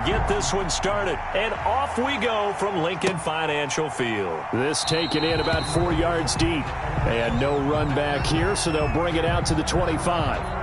Get this one started, and off we go from Lincoln Financial Field. This taken in about 4 yards deep, and no run back here, so they'll bring it out to the 25.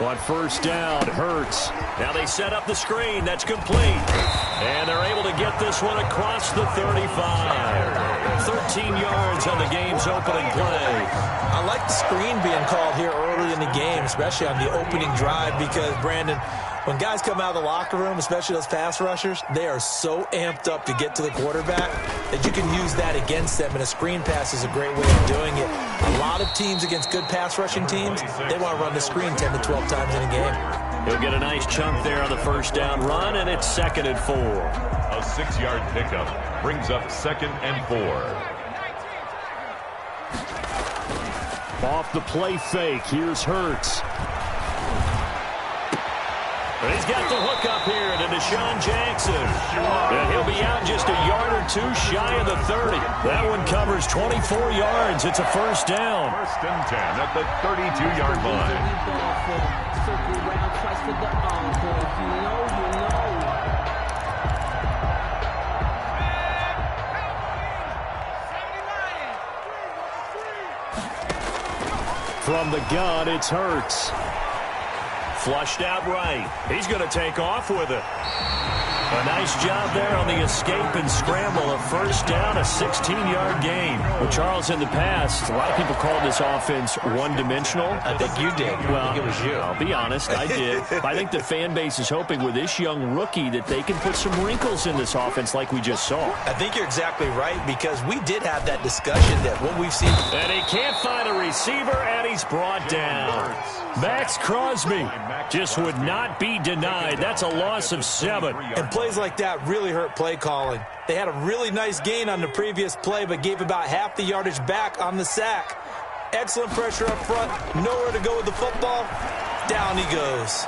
On first down, Hurts. Now they set up the screen. That's complete. And they're able to get this one across the 35. 13 yards on the game's opening play. I like the screen being called here early in the game, especially on the opening drive, because, Brandon, when guys come out of the locker room, especially those pass rushers, they are so amped up to get to the quarterback that you can use that against them, and a screen pass is a great way of doing it. A lot of teams against good pass rushing teams, they want to run the screen 10 to 12 times in a game. He'll get a nice chunk there on the first down run, and it's 2nd and 4. A 6-yard pickup brings up 2nd and 4. Off the play fake, here's Hurts. And he's got the hook up here to Deshaun Jackson. And he'll be out just a yard or two shy of the 30. That one covers 24 yards. It's a first down. 1st and 10 at the 32-yard line. From the gun, it's Hurts. Flushed out right. He's going to take off with it. A nice job there on the escape and scramble. A first down, a 16-yard gain. Well, Charles, in the past, a lot of people called this offense one-dimensional. I think you did. Well, I think it was you. I'll be honest, I did. I think the fan base is hoping with this young rookie that they can put some wrinkles in this offense like we just saw. I think you're exactly right, because we did have that discussion that what we've seen. And he can't find a receiver, and he's brought down. Max Crosby just would not be denied. That's a loss of 7. And plays like that really hurt play calling. They had a really nice gain on the previous play, but gave about half the yardage back on the sack. Excellent pressure up front. Nowhere to go with the football. Down he goes.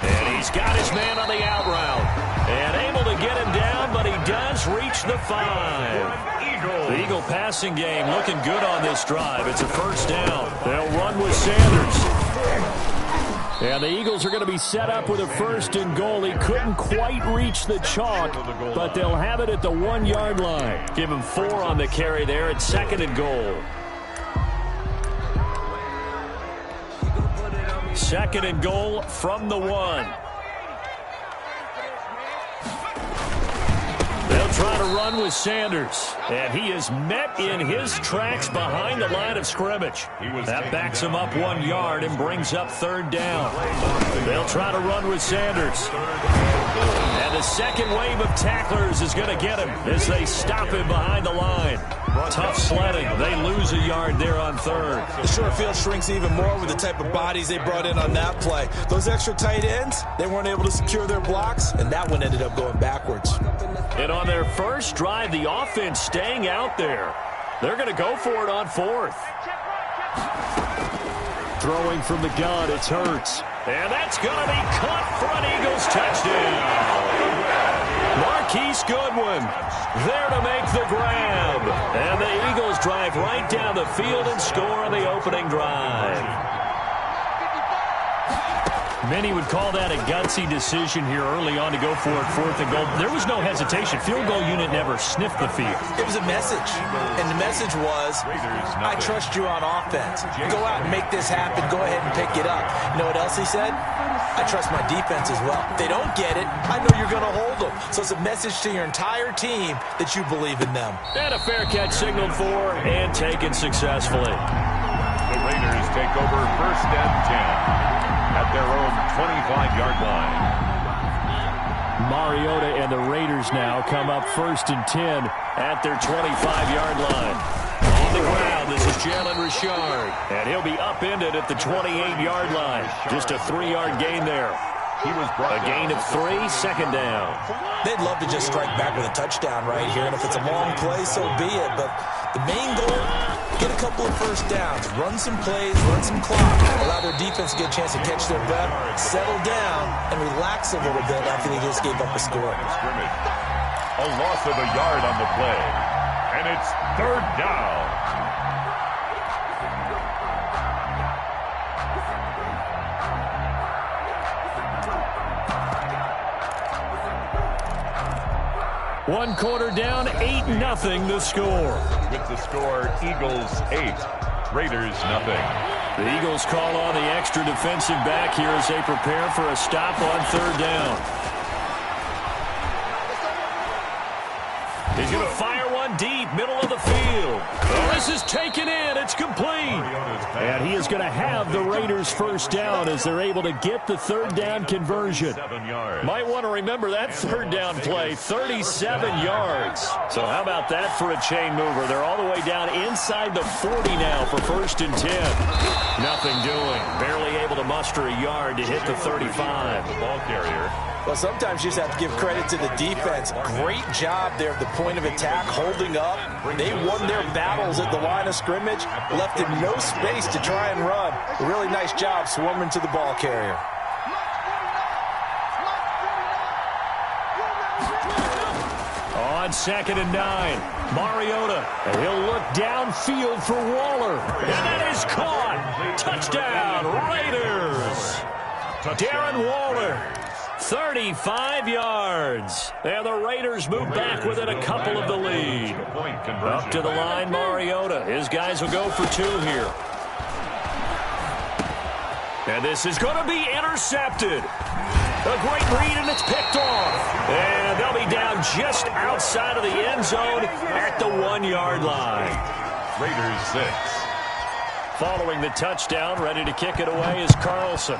And he's got his man on the out route. And able to get him down, but he does reach the 5. The Eagle passing game looking good on this drive. It's a first down. They'll run with Sanders. And the Eagles are going to be set up with a 1st and goal. He couldn't quite reach the chalk, but they'll have it at the 1-yard line. Give him 4 on the carry there at 2nd and goal. 2nd and goal from the 1. They'll try to run with Sanders, and he is met in his tracks behind the line of scrimmage. That backs him up 1 yard and brings up 3rd down. They'll try to run with Sanders. And the second wave of tacklers is going to get him as they stop him behind the line. Tough sledding. They lose a yard there on 3rd. The short field shrinks even more with the type of bodies they brought in on that play. Those extra tight ends, they weren't able to secure their blocks, and that one ended up going backwards. And on their first drive, the offense staying out there. They're going to go for it on 4th. Throwing from the gun, it's Hurts. And that's going to be caught for an Eagles touchdown. Marquise Goodwin there to make the grab. And the Eagles drive right down the field and score on the opening drive. Many would call that a gutsy decision here early on to go for it, 4th and goal. There was no hesitation. Field goal unit never sniffed the field. It was a message, and the message was, I trust you on offense. Go out and make this happen. Go ahead and pick it up. You know what else he said? I trust my defense as well. If they don't get it, I know you're going to hold them. So it's a message to your entire team that you believe in them. And a fair catch signaled for and taken successfully. The Raiders take over 1st and 10. At their own 25-yard line. Mariota and the Raiders now come up 1st and 10 at their 25-yard line. On the ground, this is Jalen Richard. And he'll be upended at the 28-yard line. Just a 3-yard gain there. He was brought A gain of 3, second down. They'd love to just strike back with a touchdown right here, and if it's a long play, so be it. But the main goal, get a couple of first downs, run some plays, run some clock, allow their defense to get a chance to catch their breath, settle down, and relax a little bit after they just gave up a score. A loss of a yard on the play, and it's third down. One quarter down, 8-0 the score. With the score, Eagles 8, Raiders 0. The Eagles call on the extra defensive back here as they prepare for a stop on third down. He's going to fire one deep, middle of the field. Oh, this is taken in. It's complete. And he is going to have the Raiders first down as they're able to get the third down conversion. Might want to remember that third down play, 37 yards. So how about that for a chain mover? They're all the way down inside the 40 now for first and 10. Nothing doing. Barely able to muster a yard to hit the 35. The ball carrier. Well, sometimes you just have to give credit to the defense. Great job there at the point of attack, holding up. They won their battles at the line of scrimmage, left him no space to try and run. A really nice job swarming to the ball carrier. On 2nd and 9, Mariota. And he'll look downfield for Waller. And that is caught. Touchdown, Raiders. Darren Waller. 35 yards. And the Raiders move back within a couple of the lead. Up to the line, Mariota. His guys will go for 2 here. And this is going to be intercepted. A great read, and it's picked off. And they'll be down just outside of the end zone at the 1-yard line. Raiders 6. Following the touchdown, ready to kick it away is Carlson.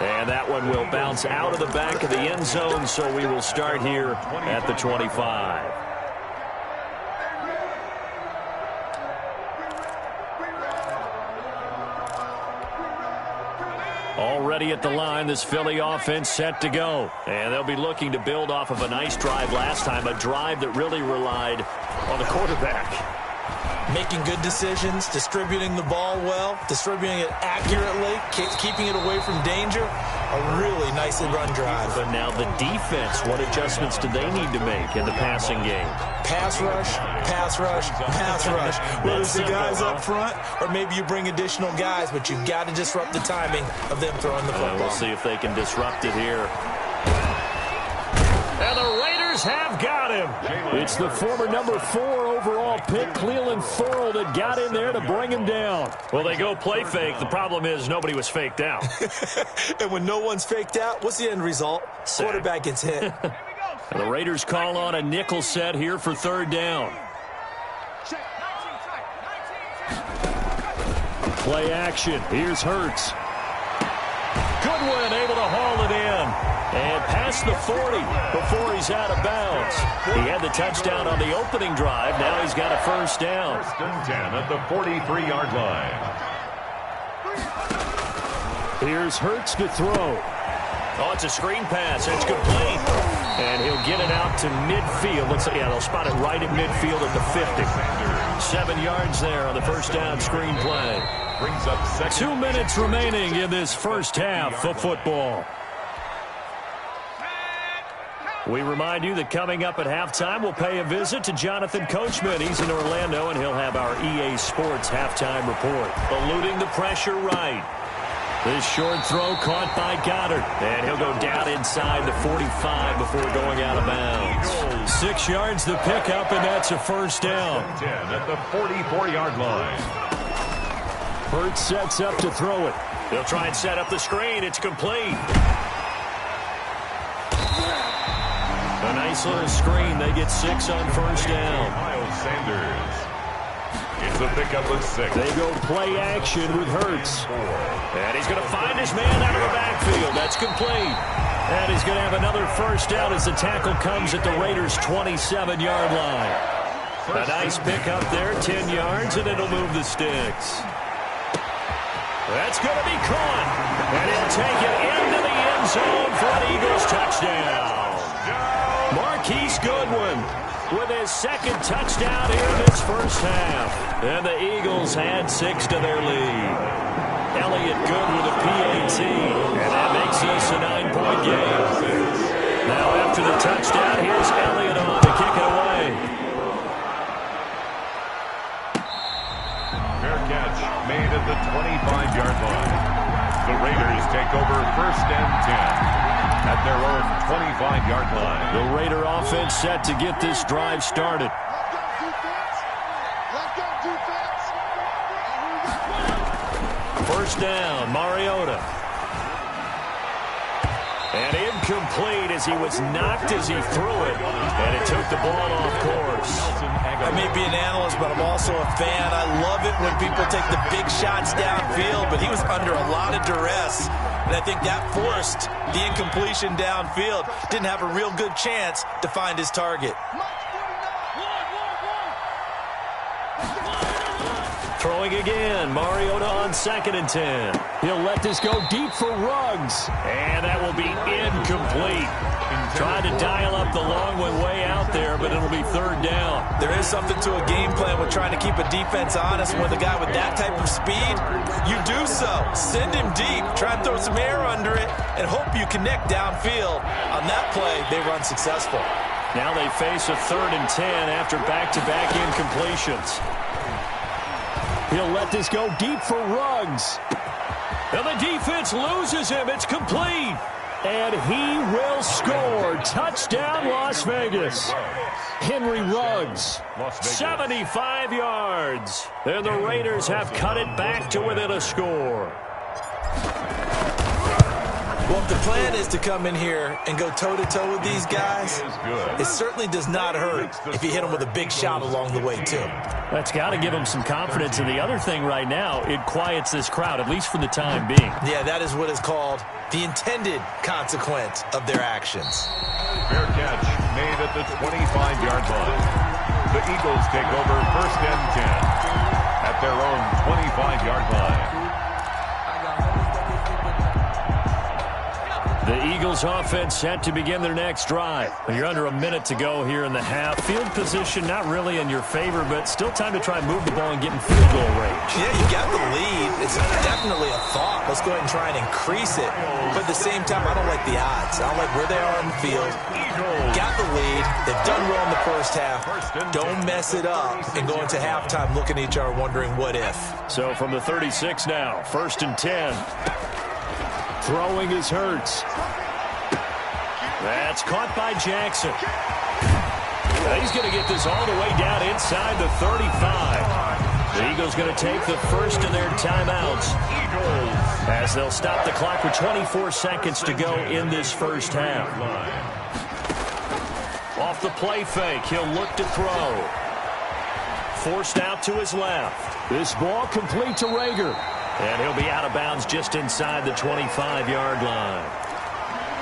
And that one will bounce out of the back of the end zone, so we will start here at the 25. Already at the line, this Philly offense set to go. And they'll be looking to build off of a nice drive last time, a drive that really relied on the quarterback. Making good decisions, distributing the ball well, distributing it accurately, keeping it away from danger. A really nicely run drive. But now the defense, what adjustments do they need to make in the passing game? Pass rush, pass rush, pass rush. Whether it's the guys up front or maybe you bring additional guys, but you've got to disrupt the timing of them throwing the football. We'll see if they can disrupt it here. And the Raiders have got him. It's the former number 4 overall pick, Cleveland Thorle, that got in there to bring him down. Well, they go play fake. The problem is nobody was faked out. And when no one's faked out, what's the end result? Sack. Quarterback gets hit. The Raiders call on a nickel set here for third down. Play action. Here's Hurts. Goodwin able to haul it in. And past the 40 before he's out of bounds. He had the touchdown on the opening drive. Now he's got a first down. First and 10 at the 43-yard line. Here's Hurts to throw. Oh, it's a screen pass. It's complete. And he'll get it out to midfield. They'll spot it right at midfield at the 50. 7 yards there on the first down screen play. Brings up second. 2 minutes remaining in this first half of football. We remind you that coming up at halftime, we'll pay a visit to Jonathan Coachman. He's in Orlando, and he'll have our EA Sports halftime report. Eluding the pressure right. This short throw caught by Goddard. And he'll go down inside the 45 before going out of bounds. 6 yards the pickup, and that's a first down. 10 at the 44-yard line. Hurts sets up to throw it. They'll try and set up the screen. It's complete. A nice little screen. They get 6 on first down. Miles Sanders. It's a pickup of 6. They go play action with Hurts. And he's going to find his man out of the backfield. That's complete. And he's going to have another first down as the tackle comes at the Raiders' 27-yard line. A nice pickup there, 10 yards, and it'll move the sticks. That's going to be caught. And he'll take it into the end zone for an Eagles touchdown. Marquise Goodwin with his second touchdown here in this first half. And the Eagles add 6 to their lead. Elliott good with a PAT. And that makes this a 9-point game. Now after the touchdown, here's Elliott on to kick it away. Fair catch made at the 25-yard line. The Raiders take over first and 10 at their own 25-yard line. The Raider offense set to get this drive started. First down, Mariota. And incomplete as he was knocked as he threw it. And it took the ball off course. I may be an analyst, but I'm also a fan. I love it when people take the big shots downfield, but he was under a lot of duress. And I think that forced the incompletion downfield. Didn't have a real good chance to find his target. Throwing again, Mariota on 2nd and 10. He'll let this go deep for Ruggs. And that will be incomplete. Tried to dial up the long one way out there, but it'll be 3rd down. There is something to a game plan with trying to keep a defense honest. With a guy with that type of speed, you do so. Send him deep, try and throw some air under it, and hope you connect downfield. On that play, they run successful. Now they face a 3rd and 10 after back-to-back incompletions. He'll let this go deep for Ruggs. And the defense loses him. It's complete. And he will score. Touchdown, Las Vegas. Henry Ruggs, 75 yards. And the Raiders have cut it back to within a score. Well, if the plan is to come in here and go toe-to-toe with these guys, it certainly does not hurt if you hit them with a big shot along the way, too. That's got to give them some confidence. And the other thing right now, it quiets this crowd, at least for the time being. Yeah, that is what is called the intended consequence of their actions. Fair catch made at the 25-yard line. The Eagles take over first and 10 at their own 25-yard line. The Eagles offense set to begin their next drive. You're under a minute to go here in the half. Field position not really in your favor, but still time to try and move the ball and get in field goal range. Yeah, you got the lead. It's definitely a thought. Let's go ahead and try and increase it. But at the same time, I don't like the odds. I don't like where they are on the field. Got the lead. They've done well in the first half. Don't mess it up and go into halftime looking at each other wondering what if. So from the 36 now, 1st and 10. Throwing is Hurts. That's caught by Jackson. He's going to get this all the way down inside the 35. The Eagles going to take the first of their timeouts as they'll stop the clock with 24 seconds to go in this first half. Off the play fake, he'll look to throw. Forced out to his left. This ball complete to Rager. And he'll be out of bounds just inside the 25-yard line.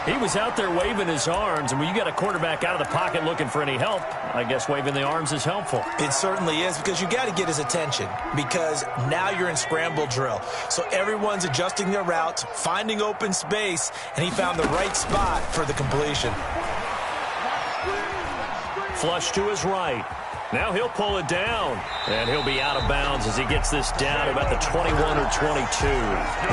He was out there waving his arms, and when you got a quarterback out of the pocket looking for any help, I guess waving the arms is helpful. It certainly is, because you got to get his attention, because now you're in scramble drill. So everyone's adjusting their routes, finding open space, and he found the right spot for the completion. Flush to his right. Now he'll pull it down, and he'll be out of bounds as he gets this down about the 21 or 22.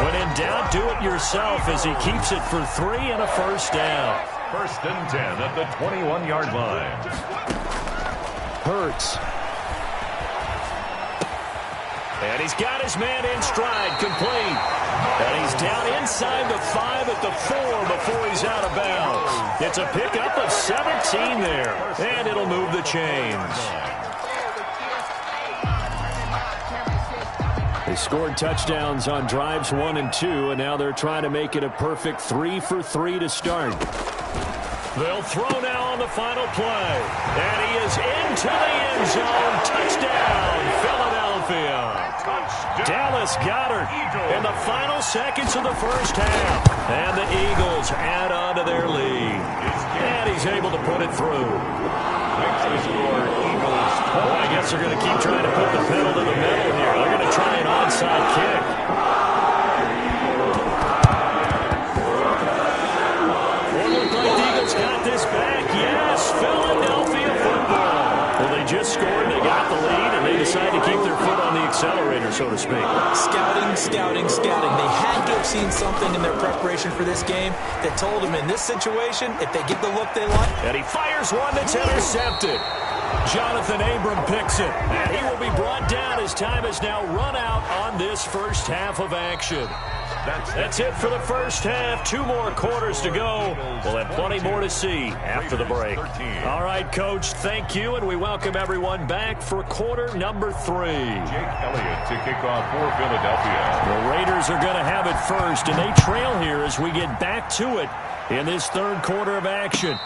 When in doubt, do it yourself as he keeps it for 3 and a first down. 1st and 10 at the 21-yard line. Hurts. And he's got his man in stride, complete. And he's down inside the 5 at the 4 before he's out of bounds. It's a pickup of 17 there, and it'll move the chains. They scored touchdowns on drives 1 and 2, and now they're trying to make it a perfect 3 for 3 to start. They'll throw now on the final play. And he is into the end zone. Touchdown, Philadelphia. Dallas Goedert in the final seconds of the first half. And the Eagles add on to their lead. And he's able to put it through. Makes the score Eagles 20. Well, I guess they're going to keep trying to put the pedal to the metal here. They're going to try an onside kick. accelerator, so to speak. Scouting, scouting, scouting. They had to have seen something in their preparation for this game that told them in this situation, if they get the look they like. And he fires one that's intercepted. Jonathan Abram picks it. And he will be brought down as time has now run out on this first half of action. That's it for the first half. 2 more quarters to go. We'll have plenty more to see after the break. All right, Coach, thank you, and we welcome everyone back for quarter number 3. Jake Elliott to kick off for Philadelphia. The Raiders are going to have it first, and they trail here as we get back to it in this third quarter of action.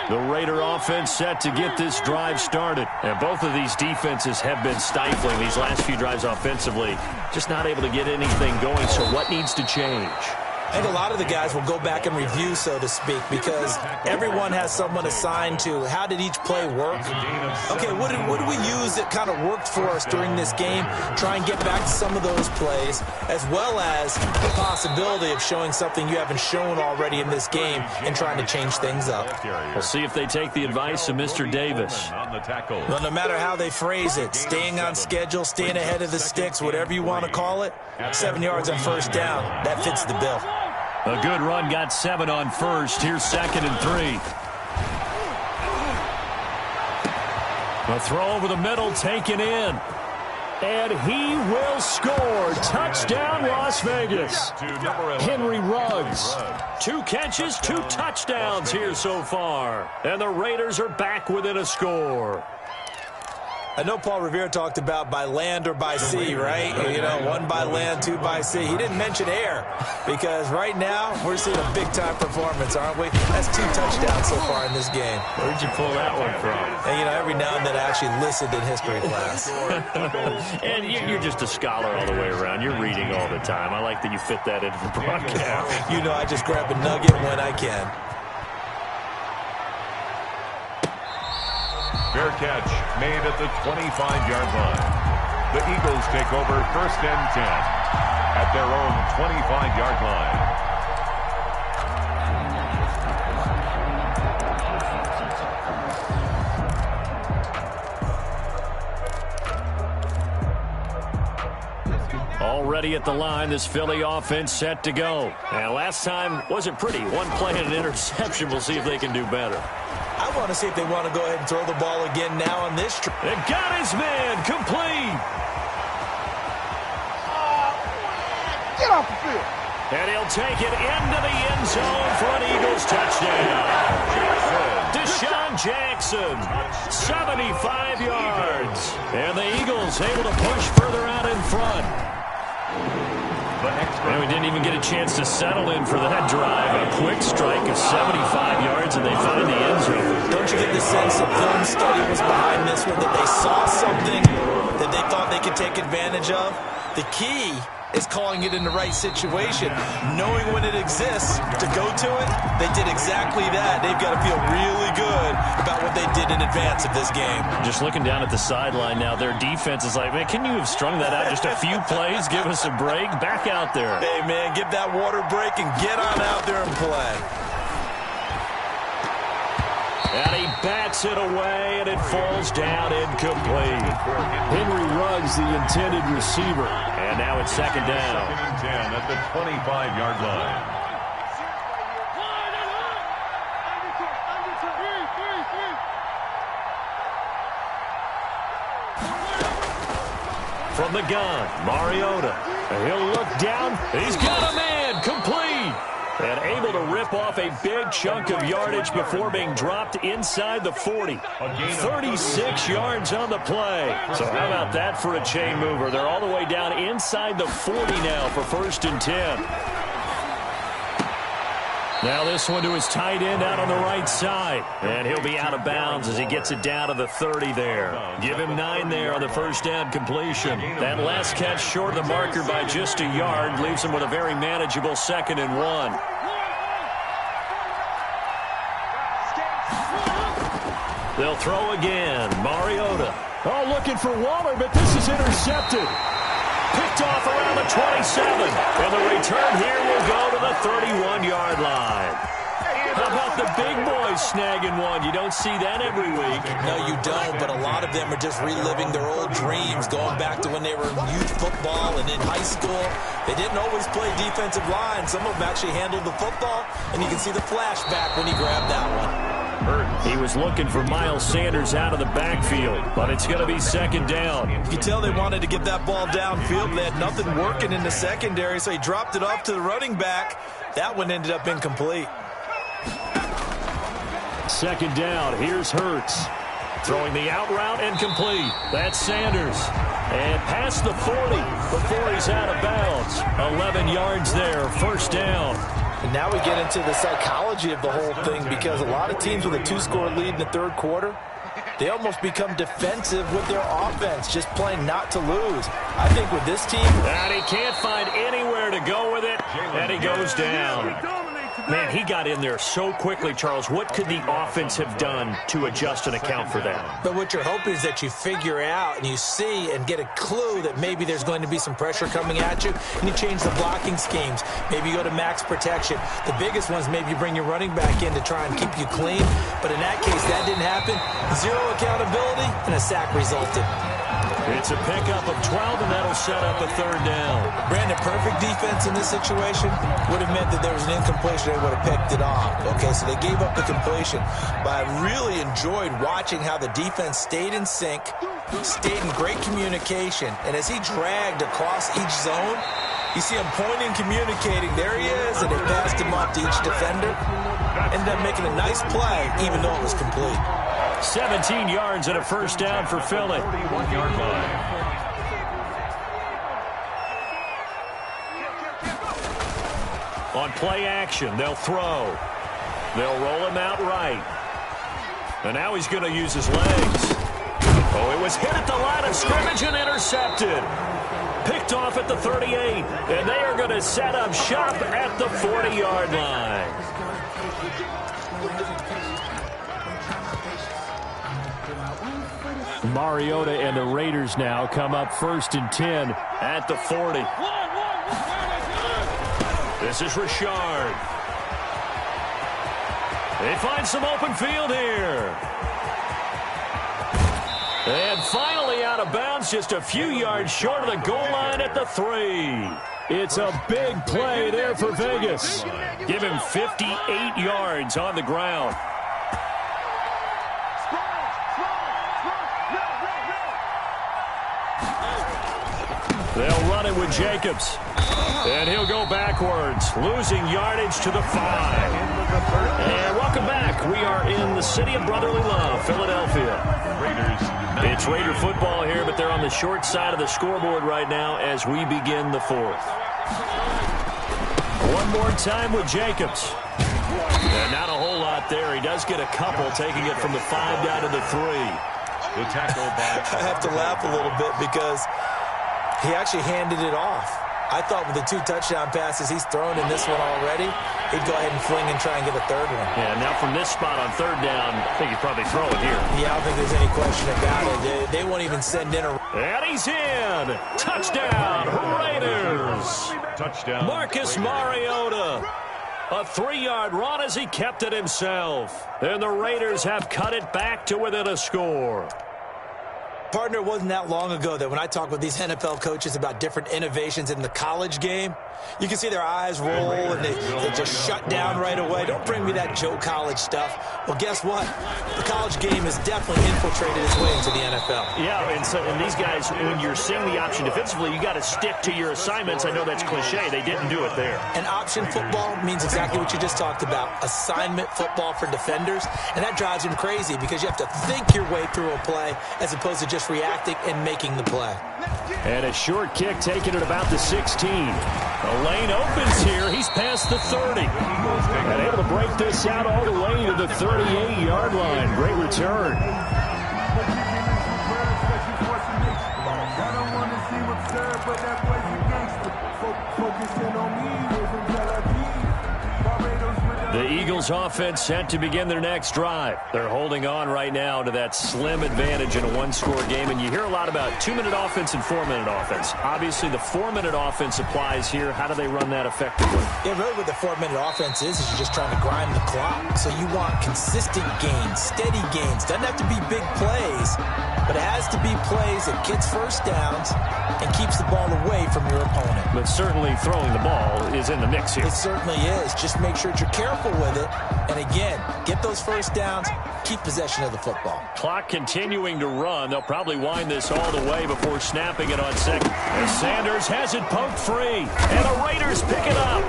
The Raider offense set to get this drive started. And both of these defenses have been stifling these last few drives offensively. Just not able to get anything going, so what needs to change? I think a lot of the guys will go back and review, so to speak, because everyone has someone assigned to how did each play work. Okay, what did we use that kind of worked for us during this game? Try and get back to some of those plays, as well as the possibility of showing something you haven't shown already in this game and trying to change things up. We'll see if they take the advice of Mr. Davis. Well, no matter how they phrase it, staying on schedule, staying ahead of the sticks, whatever you want to call it, 7 yards on first down, that fits the bill. A good run got 7 on first. Here's 2nd and 3. A throw over the middle taken in. And he will score. Touchdown, Las Vegas. Henry Ruggs. 2 catches, 2 touchdowns here so far. And the Raiders are back within a score. I know Paul Revere talked about by land or by sea, right? You know, 1 by land, 2 by sea. He didn't mention air because right now we're seeing a big-time performance, aren't we? That's 2 touchdowns so far in this game. Where'd you pull that one from? And, you know, every now and then I actually listened in history class. And you're just a scholar all the way around. You're reading all the time. I like that you fit that into the broadcast. You know, I just grab a nugget when I can. Fair catch made at the 25-yard line. The Eagles take over 1st and 10 at their own 25-yard line. Already at the line, this Philly offense set to go. And last time wasn't pretty. 1 play and an interception. We'll see if they can do better. I want to see if they want to go ahead and throw the ball again now on this trip. It got his man complete. Get off the field. And he'll take it into the end zone for an Eagles touchdown. Deshaun Jackson, 75 yards. And the Eagles able to push further out in front. And we didn't even get a chance to settle in for that drive. A quick strike of 75 yards, and they find the end zone. Don't you get the sense that film study was behind this one, that they saw something that they thought they could take advantage of? The key is calling it in the right situation, knowing when it exists to go to it. They did exactly that. They've got to feel really good about what they did in advance of this game. Just looking down at the sideline now, their defense is like, man, can you have strung that out just a few plays? Give us a break. Back out there. Hey, man, give that water break and get on out there and play. And he bats it away, and it falls down incomplete. Henry Ruggs, the intended receiver. And now it's 2nd down. 2nd and 10 at the 25-yard line. From the gun, Mariota. He'll look down. He's got a man. Complete. And able to rip off a big chunk of yardage before being dropped inside the 40. 36 yards on the play. So how about that for a chain mover? They're all the way down inside the 40 now for 1st and 10. Now this one to his tight end out on the right side. And he'll be out of bounds as he gets it down to the 30 there. Give him 9 there on the 1st down completion. That last catch short of the marker by just a yard leaves him with a very manageable 2nd and 1. They'll throw again. Mariota. Oh, looking for Waller, but this is intercepted. Picked off around the 27. And the return here will go to the 31-yard line. How about the big boys snagging one? You don't see that every week. No, you don't, but a lot of them are just reliving their old dreams, going back to when they were in youth football and in high school. They didn't always play defensive line. Some of them actually handled the football, and you can see the flashback when he grabbed that one. He was looking for Miles Sanders out of the backfield, but it's going to be second down. You can tell they wanted to get that ball downfield. They had nothing working in the secondary, so he dropped it off to the running back. That one ended up incomplete. Second down, here's Hurts. Throwing the out route and complete. That's Sanders. And past the 40 before he's out of bounds. 11 yards there, first down. And now we get into the psychology of the whole thing, because a lot of teams with a 2-score lead in the third quarter, they almost become defensive with their offense, just playing not to lose. I think with this team... And he can't find anywhere to go with it, and he goes down. Man, he got in there so quickly, Charles. What could the offense have done to adjust and account for that? But what you're hoping is that you figure out and you see and get a clue that maybe there's going to be some pressure coming at you, and you change the blocking schemes. Maybe you go to max protection. The biggest ones, maybe you bring your running back in to try and keep you clean. But in that case, that didn't happen. Zero accountability, and a sack resulted. It's a pickup of 12, and that'll set up a third down. Brandon, perfect defense in this situation would have meant that there was an incompletion. They would have picked it off. Okay, so they gave up the completion. But I really enjoyed watching how the defense stayed in sync, stayed in great communication. And as he dragged across each zone, you see him pointing, communicating. There he is, and they passed him off to each defender. Ended up making a nice play, even though it was complete. 17 yards and a first down for Philly. 31-yard line. On play action, they'll throw. They'll roll him out right. And now he's going to use his legs. Oh, it was hit at the line of scrimmage and intercepted. Picked off at the 38. And they are going to set up shop at the 40-yard line. Mariota and the Raiders now come up 1st and 10 at the 40. This is Richard. They find some open field here. And finally out of bounds, just a few yards short of the goal line at the 3. It's a big play there for Vegas. Give him 58 yards on the ground. They'll run it with Jacobs. And he'll go backwards, losing yardage to the 5. And welcome back. We are in the city of brotherly love, Philadelphia. It's Raider football here, but they're on the short side of the scoreboard right now as we begin the 4th. One more time with Jacobs. And not a whole lot there. He does get a couple, taking it from the 5 down to the 3. The tackle by... I have to laugh a little bit because he actually handed it off. I thought with the 2 touchdown passes he's thrown in this one already, he'd go ahead and fling and try and get a third one. Yeah, now from this spot on 3rd down, I think he'd probably throw it here. Yeah, I don't think there's any question about it. They won't even send in a... And he's in! Touchdown, Raiders! Touchdown. Marcus Mariota. A 3-yard run as he kept it himself. And the Raiders have cut it back to within a score. Partner, it wasn't that long ago that when I talk with these NFL coaches about different innovations in the college game, you can see their eyes roll and they just shut down right away. Don't bring me that Joe College stuff. Well, guess what? The college game has definitely infiltrated its way into the NFL. Yeah, and these guys, when you're seeing the option defensively, you got to stick to your assignments. I know that's cliche. They didn't do it there. And option football means exactly what you just talked about, assignment football for defenders. And that drives them crazy because you have to think your way through a play as opposed to just reacting and making the play. And a short kick taken at about the 16. The lane opens here. He's past the 30. And able to break this out all the way to the 38-yard line. Great return. The Eagles offense set to begin their next drive. They're holding on right now to that slim advantage in a one-score game, and you hear a lot about 2-minute offense and 4-minute offense. Obviously, the 4-minute offense applies here. How do they run that effectively? Yeah, really what the 4-minute offense is you're just trying to grind the clock. So you want consistent gains, steady gains. Doesn't have to be big plays, but it has to be plays that gets first downs and keeps the ball away from your opponent. But certainly throwing the ball is in the mix here. It certainly is. Just make sure that you're careful with it. And again, get those first downs, keep possession of the football. Clock continuing to run. They'll probably wind this all the way before snapping it on second. As Sanders has it poked free, and the Raiders pick it up.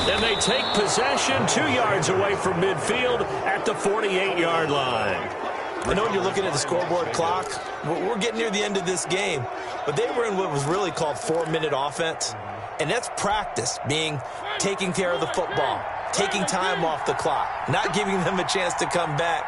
And they take possession 2 yards away from midfield at the 48-yard line. I know when you're looking at the scoreboard clock, we're getting near the end of this game, but they were in what was really called 4-minute offense, and that's practice, being taking care of the football, taking time off the clock, not giving them a chance to come back.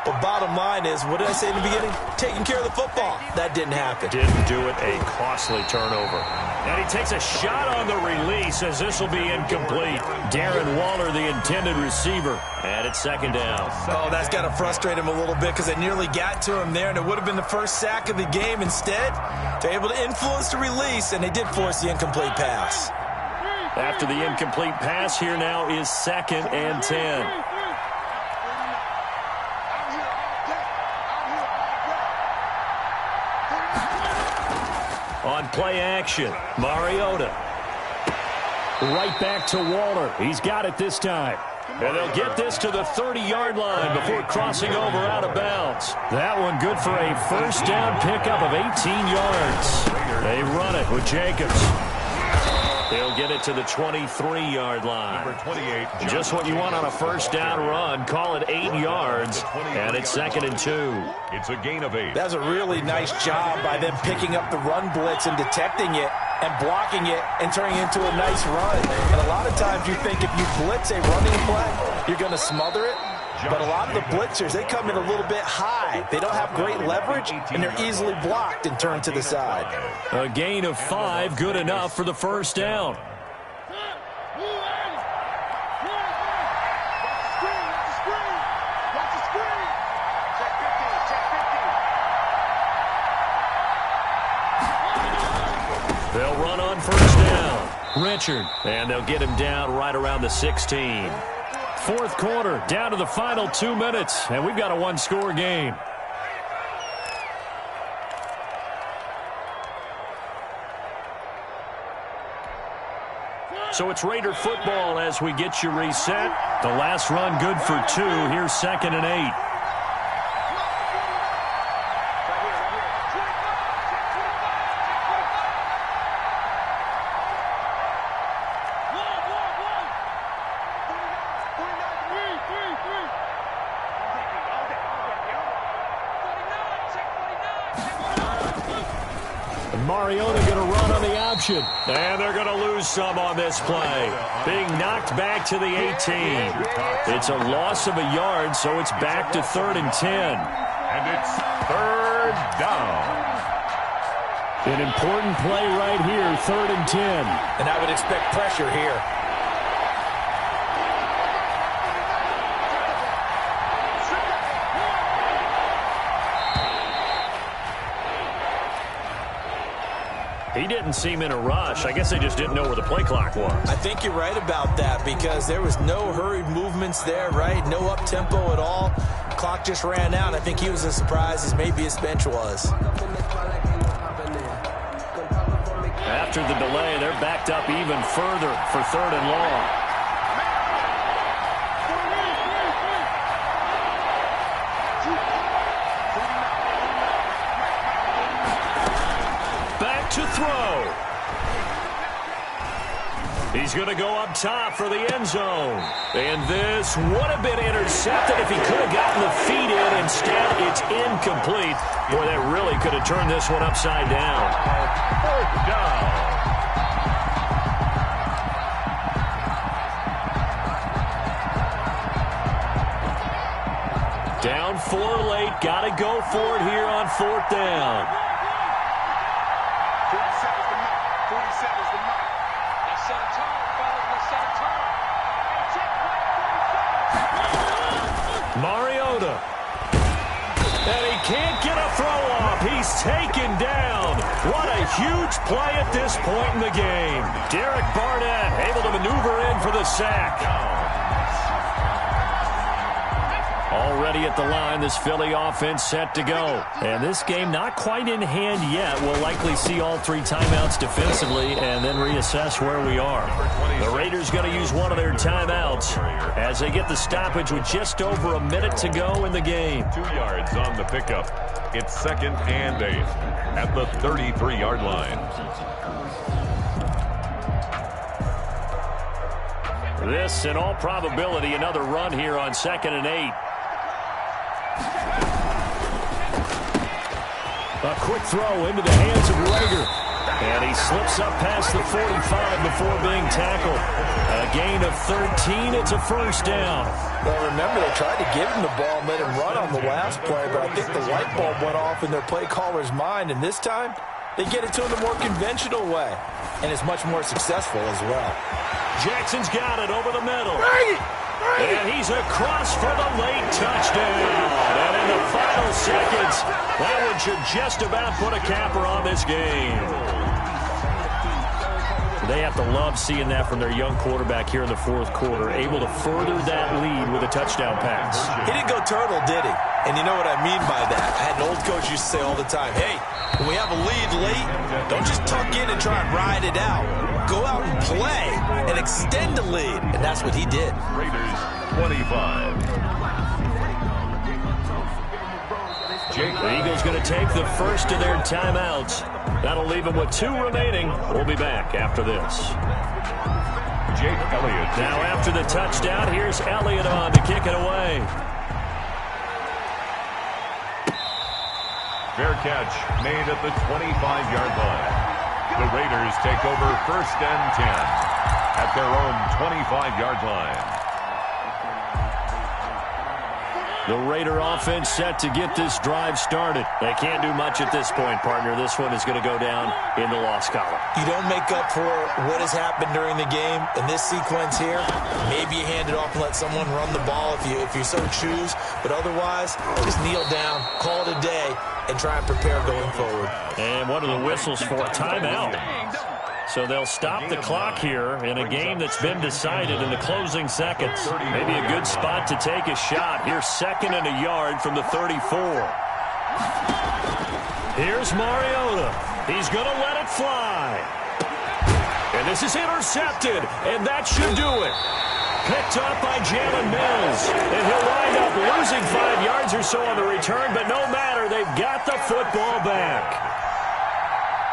But bottom line is, what did I say in the beginning? Taking care of the football. That didn't happen. Didn't do it, a costly turnover. And he takes a shot on the release as this will be incomplete. Darren Waller, the intended receiver, and it's second down. Oh, that's got to frustrate him a little bit because they nearly got to him there, and it would have been the first sack of the game. Instead, they're able to influence the release, and they did force the incomplete pass. After the incomplete pass, here now is 2nd and 10. On play action, Mariota. Right back to Waller. He's got it this time. And they'll get this to the 30-yard line before crossing over out of bounds. That one good for a first down pickup of 18 yards. They run it with Jacobs. They'll get it to the 23-yard line. Number 28, just what you want on a first down run. Call it 8 yards, and it's 2nd and 2. It's a gain of 8. That's a really nice job by them picking up the run blitz and detecting it and blocking it and turning it into a nice run. And a lot of times you think if you blitz a running play, you're going to smother it. But a lot of the blitzers, they come in a little bit high. They don't have great leverage, and they're easily blocked and turned to the side. A gain of 5, good enough for the first down. They'll run on first down. Richard, and they'll get him down right around the 16. Fourth quarter, down to the final 2 minutes, and we've got a one-score game. So it's Raider football as we get you reset. The last run good for 2. Here's 2nd and 8. Mariota going to run on the option. And they're going to lose some on this play. Being knocked back to the 18. It's a loss of a yard, so it's back to 3rd and 10. And it's 3rd down. An important play right here, 3rd and 10. And I would expect pressure here. He didn't seem in a rush. I guess they just didn't know where the play clock was. I think you're right about that because there was no hurried movements there, right? No up-tempo at all. Clock just ran out. I think he was as surprised as maybe his bench was. After the delay, they're backed up even further for 3rd and long. To throw. He's going to go up top for the end zone. And this would have been intercepted if he could have gotten the feet in. Instead, it's incomplete. Boy, that really could have turned this one upside down. 4th down. Down 4 late. Got to go for it here on 4th down. And he can't get a throw off. He's taken down. What a huge play at this point in the game. Derek Barnett able to maneuver in for the sack. Already at the line, this Philly offense set to go. And this game not quite in hand yet. We'll likely see all three timeouts defensively and then reassess where we are. The Raiders going to use one of their timeouts as they get the stoppage with just over a minute to go in the game. 2 yards on the pickup. It's 2nd and 8 at the 33-yard line. This, in all probability, another run here on 2nd and 8. A quick throw into the hands of Rager. And he slips up past the 45 before being tackled. A gain of 13. It's a first down. Well, remember, they tried to give him the ball and let him run on the last play, but I think the light bulb went off in their play caller's mind, and this time they get it to him the more conventional way, and it's much more successful as well. Jackson's got it over the middle. And he's across for the late touchdown. And in the final seconds, that one should just about put a capper on this game. They have to love seeing that from their young quarterback here in the fourth quarter, able to further that lead with a touchdown pass. He didn't go turtle, did he? And you know what I mean by that. I had an old coach used to say all the time, hey, when we have a lead late, don't just tuck in and try and ride it out. Go out and play and extend the lead. And that's what he did. Raiders 25. The Eagles going to take the first of their timeouts. That'll leave them with 2 remaining. We'll be back after this. Jake Elliott. Now after the touchdown, here's Elliott on to kick it away. Fair catch made at the 25-yard line. The Raiders take over 1st and 10 at their own 25-yard line. The Raider offense set to get this drive started. They can't do much at this point, partner. This one is going to go down in the loss column. You don't make up for what has happened during the game in this sequence here. Maybe you hand it off and let someone run the ball if you so choose. But otherwise, just kneel down, call it a day, and try and prepare going forward. And what are the whistles for a timeout? So they'll stop the clock here in a game that's been decided in the closing seconds. Maybe a good spot to take a shot. Here's 2nd and a yard from the 34. Here's Mariota. He's going to let it fly. And this is intercepted, and that should do it. Picked up by Jalen Mills. And he'll wind up losing 5 yards or so on the return, but no matter, they've got the football back.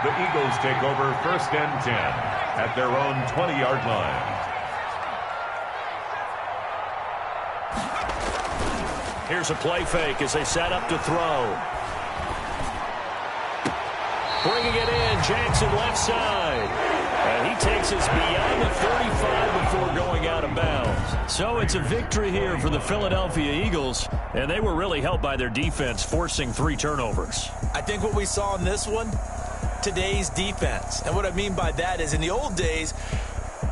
The Eagles take over 1st and 10 at their own 20-yard line. Here's a play fake as they set up to throw. Bringing it in, Jackson left side. And he takes us beyond the 35 before going out of bounds. So it's a victory here for the Philadelphia Eagles, and they were really helped by their defense, forcing 3 turnovers. I think what we saw in this one, today's defense. And what I mean by that is in the old days,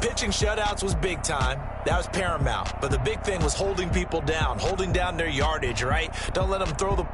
pitching shutouts was big time. That was paramount. But the big thing was holding people down, holding down their yardage, right? Don't let them throw the